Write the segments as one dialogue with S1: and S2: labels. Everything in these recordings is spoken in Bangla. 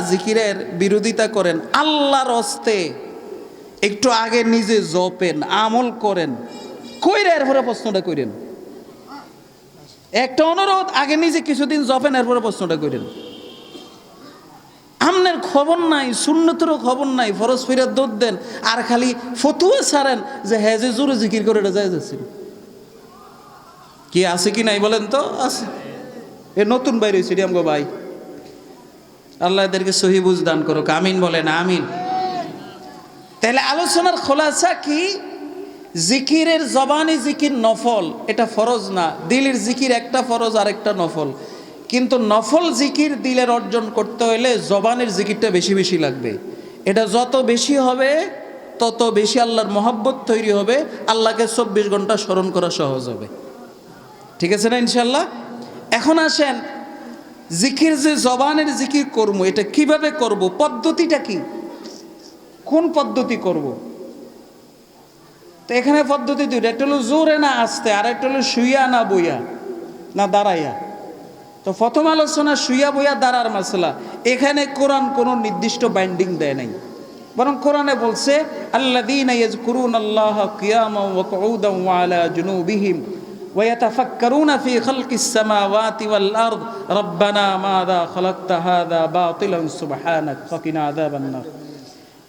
S1: জিকিরের বিরোধিতা করেন, আল্লাহর হস্তে একটু আগে নিজে জপেন, আমল করেন, কইরা এরপরে প্রশ্নটা করেন। একটা অনুরোধ, আগে নিজে কিছুদিন জপেন, এরপরে প্রশ্নটা করেন। আমনের খবর নাই, সুন্নতেরও খবর নাই, ফরজ ফিরাত দৌড় দেন আর খালি ফতুয়া ছাড়েন যে হ্যাঁ যে জোরে জিকির করে এটা যায় যাচ্ছে। কি আছে কি নাই বলেন তো? আছে। এ নতুন বাইরে হয়েছে আমগো ভাই, আল্লাহ এদেরকে সহি বুঝ দান করুক, আমিন বলেন আমিন। তাহলে আলোচনার খোলাসা কি? জিকিরের জবানি জিকির নফল, এটা ফরজ না। দিলের জিকির একটা ফরজ আর একটা নফল, কিন্তু নফল জিকির দিলের অর্জন করতে হলে জবানের জিকিরটা বেশি বেশি লাগবে। এটা যত বেশি হবে তত বেশি আল্লাহর মহব্বত তৈরি হবে, আল্লাহকে 24 ঘন্টা স্মরণ করা সহজ হবে। ঠিক আছে না ইনশাল্লাহ? এখন আসেন, জিকির যে জবানের জিকির করব, এটা কিভাবে করব, পদ্ধতিটা কি, কোন পদ্ধতি করব? তো এখানে পদ্ধতি দুইটা, একটা হলো জোরে না আস্তে, আর একটা হলো শুইয়া না বইয়া না দাঁড়াইয়া। তো প্রথম আলোচনা শুইয়া বইয়া দাঁড়ার মাসলা। এখানে কোরআন কোনো নির্দিষ্ট বাইন্ডিং দেয় নাই, বরং কোরআনে বলছে আল্লাযীনা ইয়াযকুরুনাল্লাহা কিয়ামান ওয়া কুউদান ওয়া আলা জুনুবিহিম ওয়া ইয়াতাফাক্কারুনা ফি খালকিস সামাওয়াতি ওয়াল আরদ রাব্বানা মাযা খালাকতা হাযা বাতিলান সুবহানাক ফাকিনা আযাবান নার।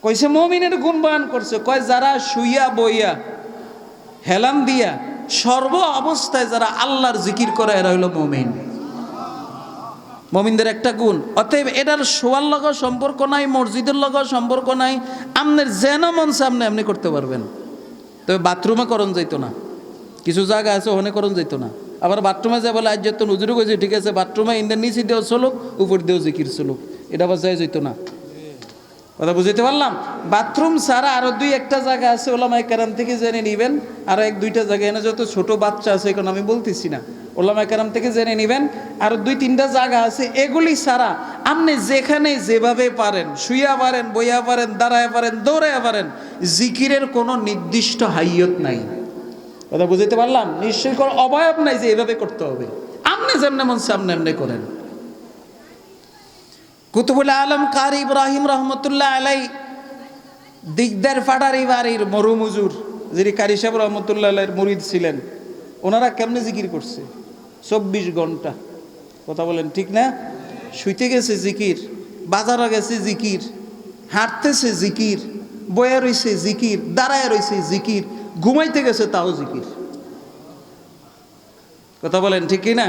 S1: কইছে মুমিনের গুণ বয়ান করছে, কয় যারা শুইয়া বইয়া হেলান দিয়া সর্ব অবস্থায় যারা আল্লাহর জিকির করে এরা হলো মুমিন। মুমিনদের একটা গুণ। অতএব এটার শোয়ার লগা সম্পর্ক নাই, মসজিদের লগা সম্পর্ক নাই, আপনার যেন মন সামনে আপনি করতে পারবেন। তবে বাথরুমে করণ যাইতো না, কিছু জায়গা আছে ওখানে করণ যাইতো না। আবার বাথরুমে যায় বলে আজ যেত হুজুরে কইছে ঠিক আছে, বাথরুমে ইন্দের নিচে দিয়েও চলুক, উপর দিয়েও জিকির চলুক, এটা আবার যায় যাইতো না। কথা বুঝতে পারলাম? বাথরুম ছাড়া আরো দুই একটা জায়গা আছে, ওলামায়ে কেরাম থেকে জেনে নিবেন। আরো এক দুইটা জায়গা, এনে যত ছোট বাচ্চা আছে এখন আমি বলতেছি না, ওলামায়ে কেরাম থেকে জেনে নিবেন। আরো দুই তিনটা জায়গা আছে, এগুলি ছাড়া আপনি যেখানে যেভাবে পারেন, শুইয়া পারেন, বইয়া পারেন, দাঁড়ায় পারেন, দৌড়ায় পারেন, জিকিরের কোনো নির্দিষ্ট হাইয়ত নাই। কথা বুঝতে পারলাম? নিশ্চয়ই কোনো অবয়ব নাই যে এভাবে করতে হবে। আপনি যেমন মন সামনে এমনি করেন। কুতুবুল আলম কারি ইব্রাহিম রহমতুল্লাহ আলাই দিগদার ফাটারি বাড়ির মরুমুজুর, যিনি কারি সাহেব রহমতুল্লাহ আলাইয়ের মুরিদ ছিলেন, ওনারা কেমনে জিকির করছে? 24 ঘন্টা। কথা বলেন ঠিক না? শুইতে গেছে জিকির, বাজারে গেছে জিকির, হাঁটতেছে জিকির, বয়ে রয়েছে জিকির, দাঁড়ায় রয়েছে জিকির, ঘুমাইতে গেছে তাও জিকির। কথা বলেন ঠিক না?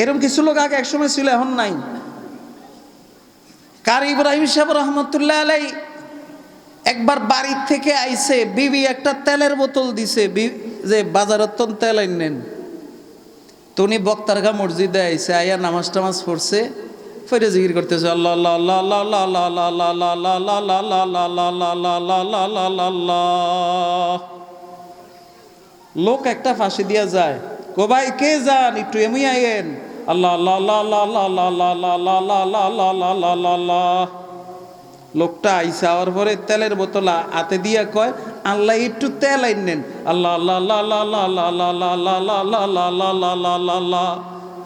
S1: এরকম কিছু লোক আগে একসময় ছিল, এখন নাই। কারি ইব্রাহিম সাহেব রহমতুল্লাহ আলাই একবার বাড়ির থেকে আইছে, বিবি একটা তেলের বোতল দিছে, যে বাজারত তেল আনেন। তো উনি বক্তারগা মসজিদে আইছে, আইয়া নামাজ টামাজ পড়ছে, ফিরে জিকির করতেছে আল্লাহ আল্লাহ আল্লাহ আল্লাহ আল্লাহ আল্লাহ আল্লাহ আল্লাহ আল্লাহ আল্লাহ আল্লাহ আল্লাহ আল্লাহ আল্লাহ আল্লাহ আল্লাহ। লোক একটা ফাঁসি দিয়া যায়, কো ভাই কে যান, একটু এমনি আইয়েন। আল্লাহ আল্লাহ আল্লাহ আল্লাহ আল্লাহ আল্লাহ আল্লাহ আল্লাহ আল্লাহ আল্লাহ আল্লাহ আল্লাহ আল্লাহ আল্লাহ। লোকটা আইসা আওয়ার পরে তেলের বোতল হাতে দিয়া কয় আল্লাহ একটু তেল আইনেন। আল্লাহ আল্লাহ আল্লাহ আল্লাহ আল্লাহ আল্লাহ আল্লাহ আল্লাহ আল্লাহ আল্লাহ আল্লাহ আল্লাহ আল্লাহ আল্লাহ আল্লাহ আল্লাহ।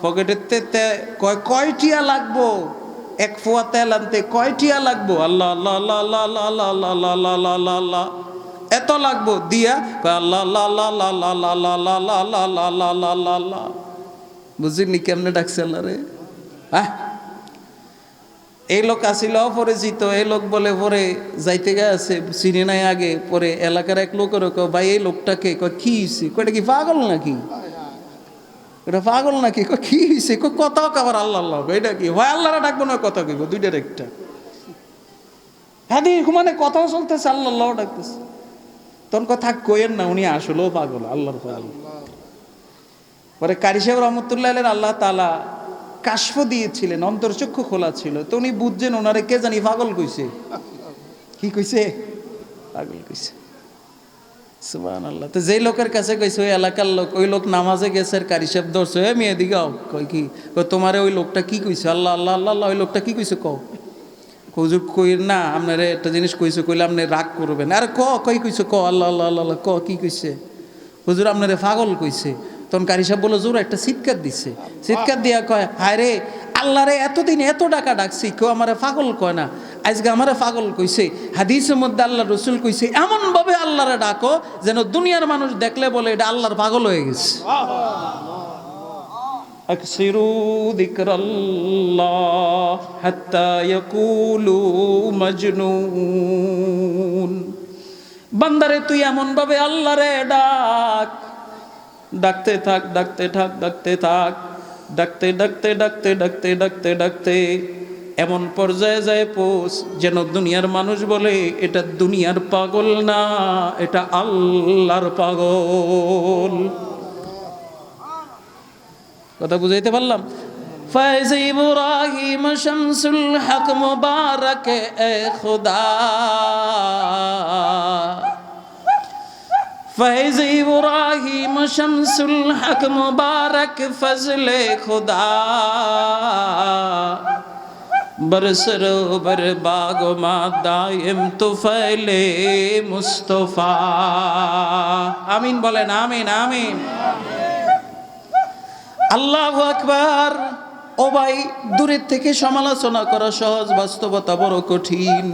S1: পকেটেতে কয় কয়টিয়া লাগবো, এক ফোয়া তেল আনতে কয়টিয়া লাগবো? আল্লাহ আল্লাহ আল্লাহ আল্লাহ আল্লাহ আল্লাহ আল্লাহ আল্লাহ আল্লাহ আল্লাহ আল্লাহ এত লাগবো দিয়া কয় আল্লাহ আল্লাহ আল্লাহ আল্লাহ আল্লাহ আল্লাহ আল্লাহ আল্লাহ আল্লাহ আল্লাহ আল্লাহ আল্লাহ আল্লাহ আল্লাহ। বুঝিনি কেমনে ডাকছে আল্লাহ রে? এই লোক আসিল অপরিচিত, এই লোক বলে পরে যাইতে গেছে, চিনি নাই আগে, পরে এলাকার এক লোকের ভাই এই লোকটাকে কি হয়েছে, কয়টা কি পাগল নাকি, এটা পাগল নাকি, কি হয়েছে, কথা কাবার আল্লাহ আল্লাহ, এটা কি হয় আল্লাহরা ডাকবো না কথা কইব, দুইটার একটা। হ্যাঁ মানে কথাও চলতেছে, আল্লাহ আল্লাহ ডাকতেছে। তখন কথা কইেন না, উনি আসলেও পাগল, আল্লাহর পাগল। পরে কারি সাহেব রহমতুল্লাহ আল্লাহ তাআলা কাশফ দিয়েছিলেন, অন্তর্চক্ষু খোলা ছিল, তো উনি বুঝছেন ওনারে কে জানি পাগল কইছে। কি কইছে? পাগল কইছে। সুবহানাল্লাহ। তো যেই লোকের কাছে কইছে ওই এলাকার লোক, ওই লোক নামাজে গেছে, আর কারি সাহেব ধরছে, এ মেয়ে দিকে কই কি তোমারে ওই লোকটা কি কইছে? আল্লাহ আল্লাহ আল্লাহ আল্লাহ, ওই লোকটা কি কইছে কও। হুজুর কই না, আপনারে একটা জিনিস কইছে, কইলে আপনি রাগ করবেন। আরে কই কইছে ক, আল্লাহ আল্লাহ আল্লাহ ক, কি কইছে? হুজুর আপনারে পাগল কইছে। তখন কারি সাহেব বলল জোর একটা চিৎকার দিচ্ছে, চিৎকার দিয়া কয় হায় রে আল্লাহরে এতদিন এত টাকা ডাকছি, কেউ আমারে পাগল কয় না, আজকে আমারে পাগল কইছে। হাদিসের মধ্যে আল্লাহ রসুল কইছে এমনভাবে আল্লাহরে ডাকো যেন দুনিয়ার মানুষ দেখলে বলে এটা আল্লাহর পাগল হয়ে গেছে। আকসিরু যিকরাল্লাহ হাত্তা ইয়াকুলু মাজনুন। বান্দারে তুই এমন ভাবে আল্লাহরে ডাক, ডাকতে থাক, ডাকতে থাক, ডাকতে থাক, ডাকতে ডাকতে ডাকতে ডাকতে ডাকতে ডাকতে এমন পর্যায়ে যায় পৌঁছ যেন দুনিয়ার মানুষ বলে এটা দুনিয়ার পাগল না, এটা আল্লাহর পাগল। কথা বুঝাইতে পারলাম? ফয়জ ইব্রাহিম শামসুল হক মুবারক এ খুদা, फैज़ इब्राहिम शम्सुल हक मुबारक फजले खुदा, बरसरो बर बागो मा दायम तो फैले मुस्तफा। आमीन बोलेन, आमीन आमीन। আল্লাহু আকবার। ও ভাই, দূরের থেকে সমালোচনা করা সহজ, বাস্তবতা বড় কঠিন।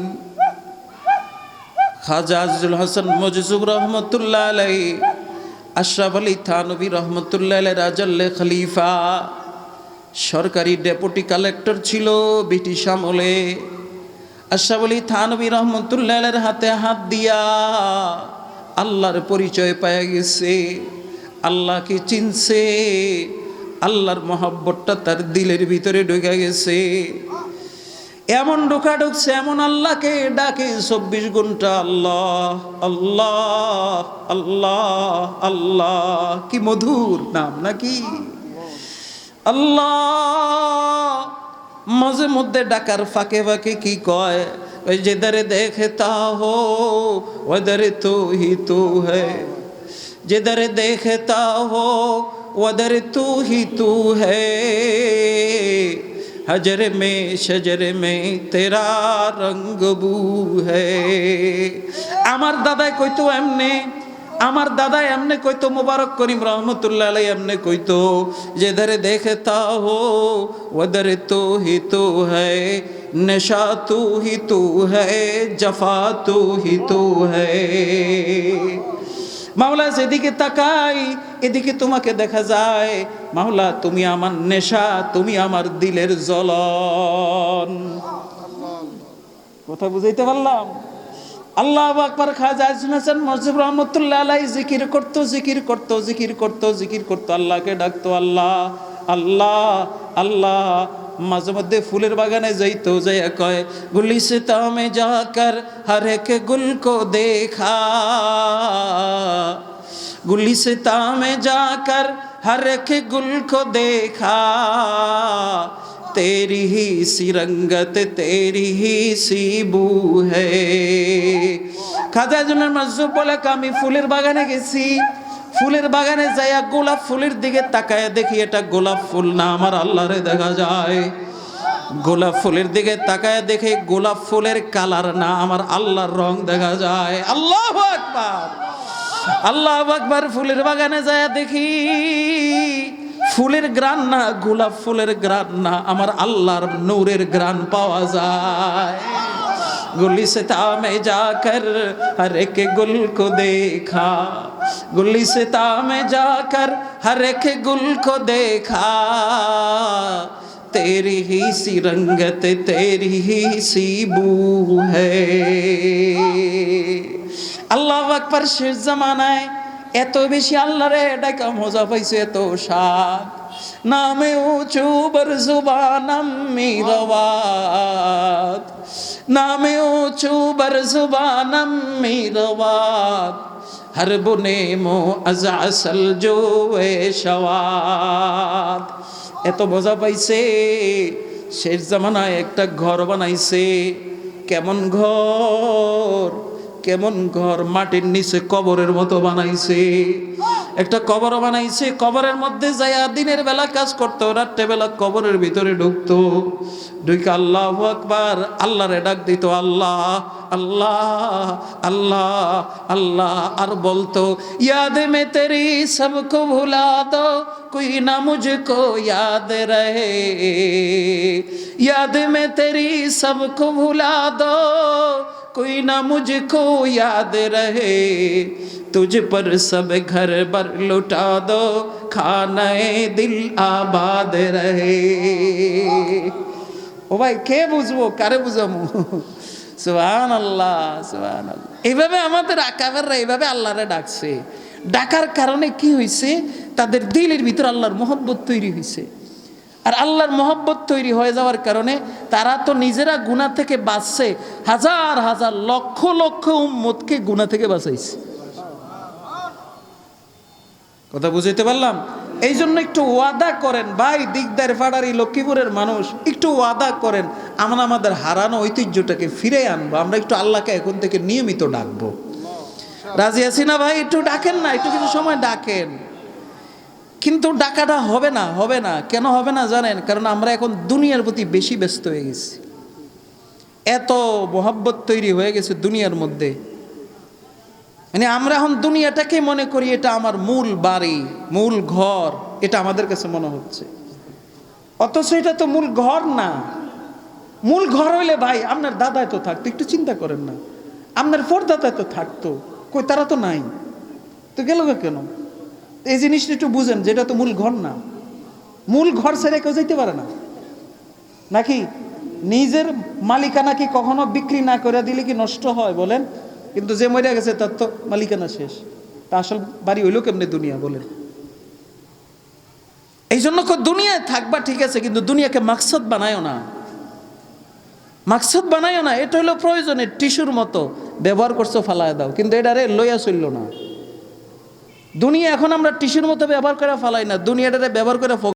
S1: খাজা আজিজুল হাসান মজজুব রহমতুল্লাহ আলাইহি, আশরাফ আলী থানভী রহমতুল্লাহ আলাইহি রাজাল্লে খলিফা, সরকারি ডেপুটি কালেক্টর ছিল ব্রিটিশ আমলে। আশরাফ আলী থানভী রহমতুল্লাহ আলাইহির হাতে হাত দিয়া আল্লাহর পরিচয় পাওয়া গেছে, আল্লাহকে চিনছে, আল্লাহর মহব্বতটা তার দিলের ভিতরে ঢুকে গেছে। এমন ঢোকা ঢুকছে, এমন আল্লাহকে ডাকে 24 ঘন্টা আল্লাহ আল্লাহ আল্লাহ আল্লাহ। কি মধুর নাম নাকি আল্লাহ। মাঝে মধ্যে ডাকার ফাঁকে ফাঁকে কি কয়, ওই যেদারে দেখতা হো ওদারে তো হি তু হ্যায়, যেদারে দেখতা হো ওদারে তু হি তু হ্যায়, हजर में शजर में तेरा रंग बू है। আমার দাদাই কইতো এমনে, আমার দাদা এমনে কইতো, মুবারক করিম রহমতুল্লাহ আলাইহি এমনে কইতো, যেধারে দেখতা হো ওদর তো হি তো হ্যায়, নেশা তু হি তু হ্যায়, জফা তু হি তু হ্যায়। মাওলা যেদিকে তাকাই এদিকে তোমাকে দেখা যায়। মাওলা তুমি আমার নেশা, তুমি আমার দিলের জ্বলন। কথা বুঝাইতে পারলাম? আল্লাহু আকবার। খাজা আজিজুল হাসান মজজুব রহমতুল্লাহ আলাইহি জিকির করতো, জিকির করতো, জিকির করতো, জিকির করতো, আল্লাহকে ডাকতো আল্লাহ আল্লাহ আল্লাহ। মাঝে মধ্যে ফুলের বাগানে যাইতো, যাইয়া কয় গুলিস্তা মে যাকর হর এক গুল কো দেখা, गुलिस्ता में जाकर हर एक गुल को देखा, तेरी ही सी रंगत तेरी ही सी बू है। খাজা আজিজুল মজজুব বলে আমি ফুলের বাগানে গেছি, ফুলের বাগানে যাইয়া গোলাপ ফুলের দিকে তাকায় দেখি এটা গোলাপ ফুল না, আমার আল্লাহরে দেখা যায়। গোলাপ ফুলের দিকে তাকায় দেখে গোলাপ ফুলের কালার না, আমার আল্লাহর রং দেখা যায়। আল্লাহু আকবার, আল্লাহু আকবার। ফুলের বাগানে যায় দেখি ফুলের গ্রান না, গোলাপ ফুলের গ্রান না, আমার আল্লাহর নূরের গ্রান পাওয়া যায়। गुलिस्ता में जाकर हर एक गुल को देखा, गुलिस्ता में जाकर हर एक गुल को देखा, तेरी ही सी रंगत तेरी ही सी बू है। আল্লাহু আকবার। শেষ জামানায় এত বেশি আল্লাহরে ডাকা মজা পাইছে, এত স্বাদ। নামে উঁচু বার জুবানম মিরওয়াত, নামে উঁচু বার জুবানম মিরওয়াত, হর বুনে মো আজাসল জো এ শওয়াত। এত মজা পাইছে, শেষ জামানায় একটা ঘর বানাইছে। কেমন ঘর, কেমন ঘর, মাটির নিচে কবরের মতো বানাইছে। একটা কবর বানাইছে, কবরের মধ্যে যাইয়া দিনের বেলা কাজ করতো, রাত্রে বেলা কবরের ভিতরে ঢুকতো, ঢুকে আল্লাহু আকবার আল্লাহরে ডাক দিত, আল্লাহ আল্লাহ আল্লাহ আল্লাহ, আর বলতো ইয়াদ মে তেরি সবকো ভুলা দো कोई ना मुझको याद रहे, याद में तेरी सबको भुला दो कोई ना मुझको याद रहे, तुझ पर सब घर बर लुटा दो खाने दिल आबाद रहे। ও ভাই কে বুঝবো, কারে বুঝামু? সুবহানাল্লাহ সুবহানাল্লাহ। এইভাবে আমাদের আকাবেররা এইভাবে আল্লাহরে ডাকছে। ডাকার কারণে কি হয়েছে? তাদের দিলের ভিতর আল্লাহর মহব্বত তৈরি হয়েছে। আর আল্লাহর মহব্বত তৈরি হয়ে যাওয়ার কারণে তারা তো নিজেরা গুনাহ থেকে বাঁচছে, হাজার হাজার লক্ষ লক্ষ উম্মতকে গুনাহ থেকে বাঁচাইছে। কথা বুঝাইতে পারলাম? এই জন্য একটু ওয়াদা করেন ভাই, দিকদার ফাড়ারি লক্ষ্মীপুরের মানুষ, একটু ওয়াদা করেন আমরা আমাদের হারানো ঐতিহ্যটাকে ফিরে আনবো। আমরা একটু আল্লাহকে এখন থেকে নিয়মিত ডাকবো। রাজি আছি না ভাই? একটু ডাকেন না, একটু কিছু সময় ডাকেন। কিন্তু ডাকাটা হবে না, হবে না। কেন হবে না জানেন? কারণ আমরা এখন দুনিয়ার প্রতি বেশি ব্যস্ত হয়ে গেছি। এত মোহাব্বত তৈরি হয়ে গেছে দুনিয়ার মধ্যে, মানে আমরা এখন দুনিয়াটাকে মনে করি এটা আমার মূল বাড়ি, মূল ঘর, এটা আমাদের কাছে মনে হচ্ছে। অথচ এটা তো মূল ঘর না। মূল ঘর হইলে ভাই আপনার দাদায় তো থাকতো, একটু চিন্তা করেন না। আপনার পরদাদায় তো থাকতো, কই তারা তো নাই, তো গেল কেন? এই জিনিসটা একটু বুঝেন, যেটা তো মূল ঘর না। মূল ঘর ছেড়ে কেউ যেতে পারে না নাকি? নিজের মালিকানা কি কখনো বিক্রি না করে দিলে কি নষ্ট হয় বলেন? কিন্তু যে মরে গেছে তার তো মালিকানা শেষ, তা আসল বাড়ি হইলো কেমনে দুনিয়া বলেন? এই জন্য দুনিয়ায় থাকবা ঠিক আছে, কিন্তু দুনিয়াকে মাকসাদ বানায়ও না, মাকসাদ বানায়ও না। এটা হলো প্রয়োজনের টিস্যুর মতো, ব্যবহার করছো ফালায় দাও, কিন্তু এটা রে লইয়া চললো না। দুনিয়া এখন আমরা টিস্যুর মতো ব্যবহার করে ফালাই না, দুনিয়াটারে ব্যবহার করে